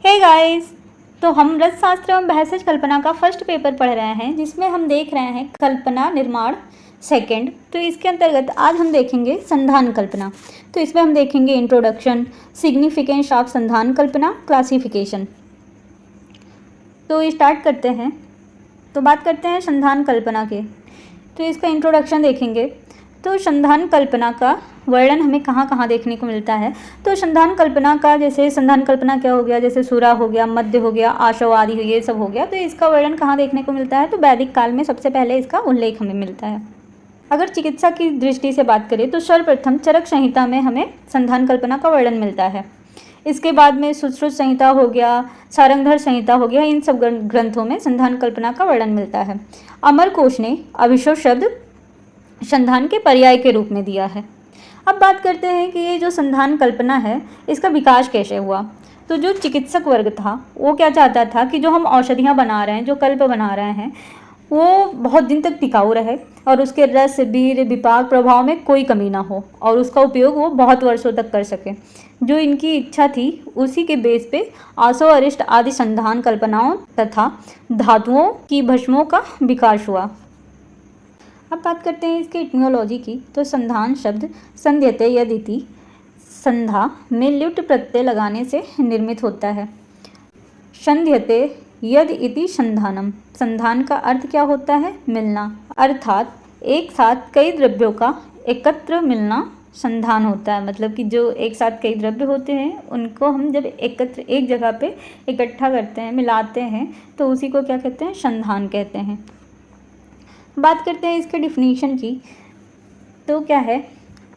Hey guys, तो हम रसशास्त्र एवं बहसज कल्पना का फर्स्ट पेपर पढ़ रहे हैं जिसमें हम देख रहे हैं कल्पना निर्माण सेकंड। तो इसके अंतर्गत आज हम देखेंगे संधान कल्पना। तो इसमें हम देखेंगे introduction, significance of Sandhan Kalpana, classification. तो स्टार्ट करते हैं। तो बात करते हैं संधान कल्पना के। तो इसका इंट्रोडक्शन देखेंगे। तो संधान कल्पना का वर्णन हमें कहाँ कहाँ देखने को मिलता है। तो संधान कल्पना का जैसे संधान कल्पना क्या हो गया, जैसे सुरा हो गया, मध्य हो गया, आशव आदि ये सब हो गया। तो इसका वर्णन कहाँ देखने को मिलता है, तो वैदिक काल में सबसे पहले इसका उल्लेख हमें मिलता है। अगर चिकित्सा की दृष्टि से बात करें तो सर्वप्रथम चरक संहिता में हमें संधान कल्पना का वर्णन मिलता है। इसके बाद में सुश्रुत संहिता हो गया, सारंगधर संहिता हो गया, इन सब ग्रंथों में संधान कल्पना का वर्णन मिलता है। अमरकोश ने अभिशव शब्द संधान के पर्याय के रूप में दिया है। अब बात करते हैं कि ये जो संधान कल्पना है इसका विकास कैसे हुआ। तो जो चिकित्सक वर्ग था वो क्या चाहता था कि जो हम औषधियाँ बना रहे हैं, जो कल्प बना रहे हैं, वो बहुत दिन तक टिकाऊ रहे और उसके रस, वीर, विपाक, प्रभाव में कोई कमी ना हो और उसका उपयोग वो बहुत वर्षों तक कर सके। जो इनकी इच्छा थी उसी के बेस पे आसव, अरिष्ट आदि संधान कल्पनाओं तथा धातुओं की भस्मों का विकास हुआ। अब बात करते हैं इसके इटियोलॉजी की। तो संधान शब्द संध्यते यद इति संधा में ल्युट प्रत्यय लगाने से निर्मित होता है। संध्यते यद इति संधानम, संधान का अर्थ क्या होता है, मिलना, अर्थात एक साथ कई द्रव्यों का एकत्र मिलना संधान होता है। मतलब कि जो एक साथ कई द्रव्य होते हैं उनको हम जब एकत्र एक जगह पे इकट्ठा करते हैं, मिलाते हैं, तो उसी को क्या कहते हैं, संधान कहते हैं। बात करते हैं इसके डिफिनीशन की। तो क्या है,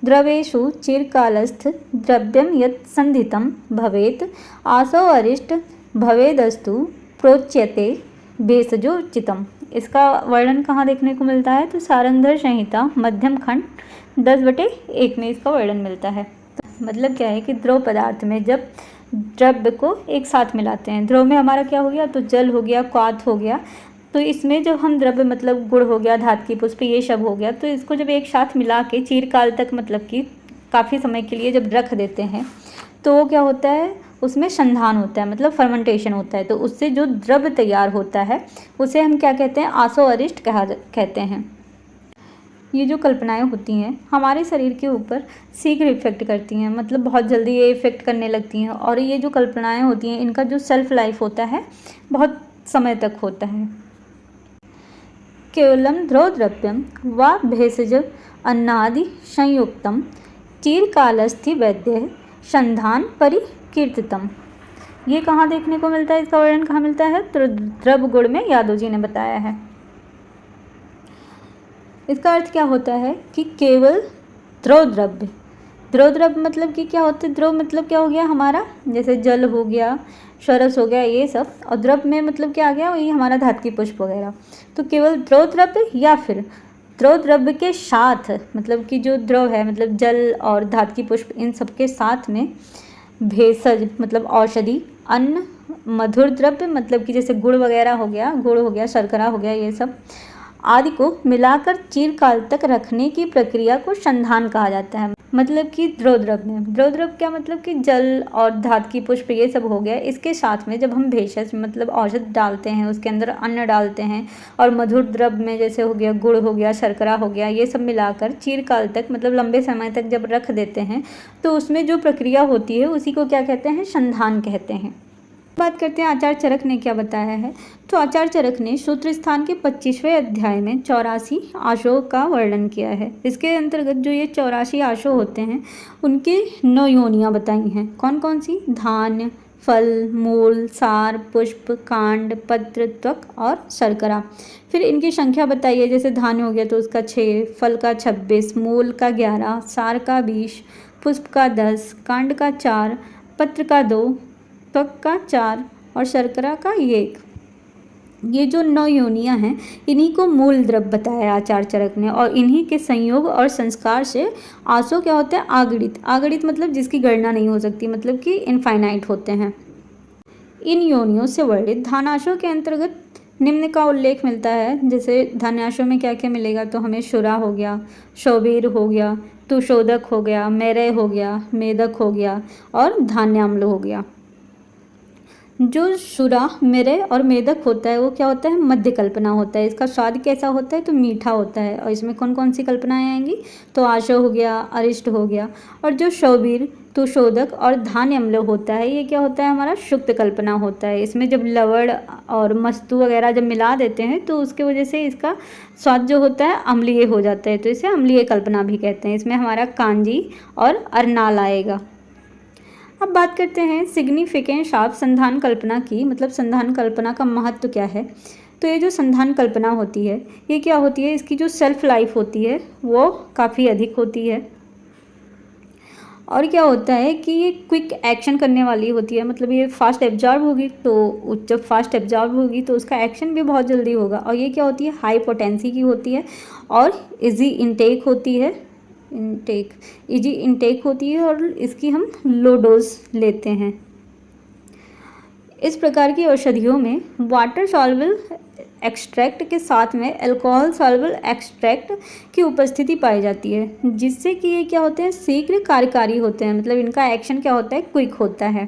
द्रवेषु चिरकालस्थ द्रव्यम यत् संधितम भवेत आसव अरिष्ट भवेदस्तु प्रोच्यते भेषजो चितम। इसका वर्णन कहाँ देखने को मिलता है, तो सारंगधर संहिता मध्यम खंड 10/1 में इसका वर्णन मिलता है। तो मतलब क्या है कि द्रव पदार्थ में जब द्रव्य को एक साथ मिलाते हैं, द्रव में हमारा क्या हो गया, तो जल हो गया, क्वाथ हो गया, तो इसमें जब हम द्रव्य मतलब गुड़ हो गया, धात की पुष्प, ये सब हो गया, तो इसको जब एक साथ मिला के चिरकाल तक मतलब कि काफ़ी समय के लिए जब रख देते हैं तो वो क्या होता है, उसमें संधान होता है, मतलब फर्मेंटेशन होता है। तो उससे जो द्रव्य तैयार होता है उसे हम क्या कहते हैं, आसव अरिष्ट कहते हैं। ये जो कल्पनाएं होती हैं हमारे शरीर के ऊपर शीघ्र इफेक्ट करती हैं, मतलब बहुत जल्दी ये इफेक्ट करने लगती हैं। और ये जो कल्पनाएं होती हैं इनका जो सेल्फ लाइफ होता है बहुत समय तक होता है। केवलम द्रव्यम व भेषज अन्नादि संयुक्तम चिरकालस्थि वैद्य संधान परिकीर्तितम। ये कहाँ देखने को मिलता है, इसका वर्णन कहाँ मिलता है, तो द्रव्य गुण में यादव जी ने बताया है। इसका अर्थ क्या होता है कि केवल द्रव्य, द्रव्य मतलब कि क्या होता है, द्रव मतलब क्या हो गया हमारा, जैसे जल हो गया, सरस हो गया, ये सब, और द्रव्य में मतलब क्या आ गया, वही हमारा धात की पुष्प वगैरह। तो केवल द्रव्य या फिर द्रव्य के साथ, मतलब कि जो द्रव है मतलब जल और धात की पुष्प, इन सब के साथ में भेषज मतलब औषधि, अन्न, मधुर द्रव्य मतलब कि जैसे गुड़ वगैरह हो गया, गुड़ हो गया, शर्करा हो गया, ये सब आदि को मिलाकर चिरकाल तक रखने की प्रक्रिया को संधान कहा जाता है। मतलब कि द्रव्य क्या, मतलब कि जल और धात की पुष्प ये सब हो गया, इसके साथ में जब हम भेषज मतलब औषध डालते हैं, उसके अंदर अन्न डालते हैं, और मधुर द्रव्य में जैसे हो गया गुड़ हो गया, शर्करा हो गया, ये सब मिलाकर चिरकाल तक मतलब लंबे समय तक जब रख देते हैं तो उसमें जो प्रक्रिया होती है उसी को क्या कहते हैं, संधान कहते हैं। बात करते हैं आचार्य चरक ने क्या बताया है। तो आचार्य चरक ने सूत्र स्थान के 25वें अध्याय में 84 आशों का वर्णन किया है। इसके अंतर्गत जो ये 84 आशो होते हैं उनके 9 योनियाँ बताई हैं। कौन कौन सी, धान्य, फल, मूल, सार, पुष्प, कांड, पत्र, त्वक और शर्करा। फिर इनकी संख्या बताई है, जैसे धान्य हो गया तो उसका 6, फल का 26, मूल का 11, सार का 20, पुष्प का 10, कांड का 4, पत्र का 2, त्वक का 4 और शर्करा का 1। ये जो 9 योनियाँ हैं इन्हीं को मूल द्रव्य बताया आचार्य चरक ने, और इन्हीं के संयोग और संस्कार से आसो क्या होता है, आगणित, आगणित मतलब जिसकी गणना नहीं हो सकती, मतलब कि इनफाइनाइट होते हैं। इन योनियों से वर्णित धानाशों के अंतर्गत निम्न का उल्लेख मिलता है। जैसे धान्याशों में क्या क्या मिलेगा, तो हमें शुरा हो गया, शौवीर हो गया, तुशोदक हो गया, मेरय हो गया, मेदक हो गया और धान्याम्ल हो गया। जो शुरा, मेरे और मेदक होता है वो क्या होता है, मध्य कल्पना होता है। इसका स्वाद कैसा होता है, तो मीठा होता है। और इसमें कौन कौन सी कल्पनाएं आएंगी, तो आशो हो गया, अरिष्ट हो गया। और जो शौवीर, तुशोदक और धान्य अम्ल होता है, ये क्या होता है, हमारा शुक्त कल्पना होता है। इसमें जब लवण और मस्तु वगैरह जब मिला देते हैं तो उसके वजह से इसका स्वाद जो होता है अम्लीय हो जाता है, तो इसे अम्लीय कल्पना भी कहते हैं। इसमें हमारा कांजी और अरनाल आएगा। अब बात करते हैं सिग्निफिकेंस ऑफ संधान कल्पना की, मतलब संधान कल्पना का महत्व क्या है। तो ये जो संधान कल्पना होती है ये क्या होती है, इसकी जो सेल्फ लाइफ होती है वो काफ़ी अधिक होती है। और क्या होता है कि ये क्विक एक्शन करने वाली होती है, मतलब ये फास्ट एब्जॉर्ब होगी, तो जब फास्ट एब्जॉर्ब होगी तो उसका एक्शन भी बहुत जल्दी होगा। और ये क्या होती है, हाई पोटेंसी की होती है और इजी इनटेक होती है, इजी इनटेक होती है और इसकी हम लो डोज लेते हैं। इस प्रकार की औषधियों में वाटर सॉल्युबल एक्सट्रैक्ट के साथ में अल्कोहल सॉल्युबल एक्सट्रैक्ट की उपस्थिति पाई जाती है, जिससे कि ये क्या होते हैं, शीघ्र कार्यकारी होते हैं, मतलब इनका एक्शन क्या होता है, क्विक होता है।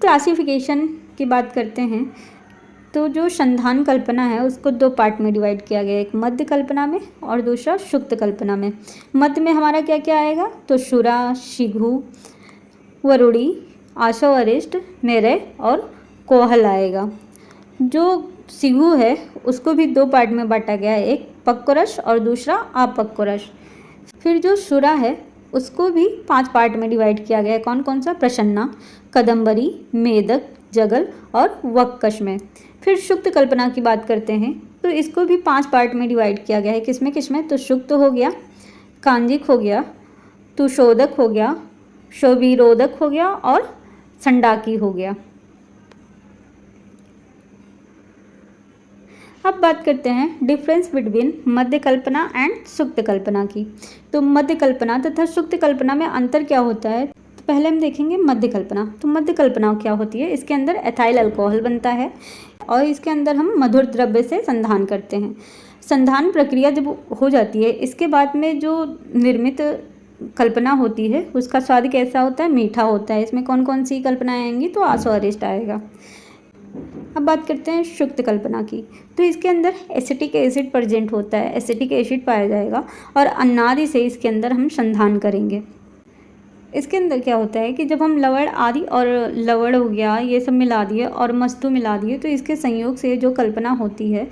क्लासिफिकेशन की बात करते हैं तो जो संधान कल्पना है उसको दो पार्ट में डिवाइड किया गया है, एक मध्य कल्पना में और दूसरा सुक्त कल्पना में। मध्य में हमारा क्या क्या आएगा, तो शुरा, शिघु, वरुड़ी, आशो, अरिष्ट, मेरे और कोहल आएगा। जो शिघु है उसको भी दो पार्ट में बांटा गया है, एक पक्वरस और दूसरा अपक्वरस। फिर जो शुरा है उसको भी 5 पार्ट में डिवाइड किया गया है, कौन कौन सा, प्रसन्ना, कदम्बरी, मेदक, जगल और वक्कश में। फिर सुक्त कल्पना की बात करते हैं तो इसको भी 5 पार्ट में डिवाइड किया गया है, किसमें किसमें, तो सुक्त हो गया, कांजिक हो गया, तुशोदक हो गया, शोभिरोधक हो गया और संडाकी हो गया। अब बात करते हैं डिफरेंस बिटवीन मध्य कल्पना एंड सुक्त कल्पना की। तो मध्य कल्पना तथा सुक्त कल्पना में अंतर क्या होता है, तो पहले हम देखेंगे मध्य कल्पना। तो मध्य कल्पना क्या होती है, इसके अंदर एथाइल अल्कोहल बनता है और इसके अंदर हम मधुर द्रव्य से संधान करते हैं। संधान प्रक्रिया जब हो जाती है इसके बाद में जो निर्मित कल्पना होती है उसका स्वाद कैसा होता है, मीठा होता है। इसमें कौन कौन सी कल्पनाएं आएंगी, तो आशो, अरिष्ट आएगा। अब बात करते हैं सुक्त कल्पना की। तो इसके अंदर एसिटिक एसिड प्रेजेंट होता है, एसिटिक एसिड पाया जाएगा और अन्नादि से इसके अंदर हम संधान करेंगे। इसके अंदर क्या होता है कि जब हम लवण आदि और लवण हो गया ये सब मिला दिए और मस्तु मिला दिए तो इसके संयोग से जो कल्पना होती है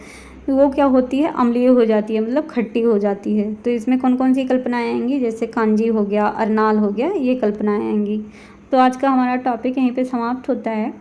वो क्या होती है, अम्लीय हो जाती है, मतलब खट्टी हो जाती है। तो इसमें कौन कौन सी कल्पनाएं आएंगी, जैसे कांजी हो गया, अरनाल हो गया, ये कल्पनाएं आएंगी। तो आज का हमारा टॉपिक यहीं पे समाप्त होता है।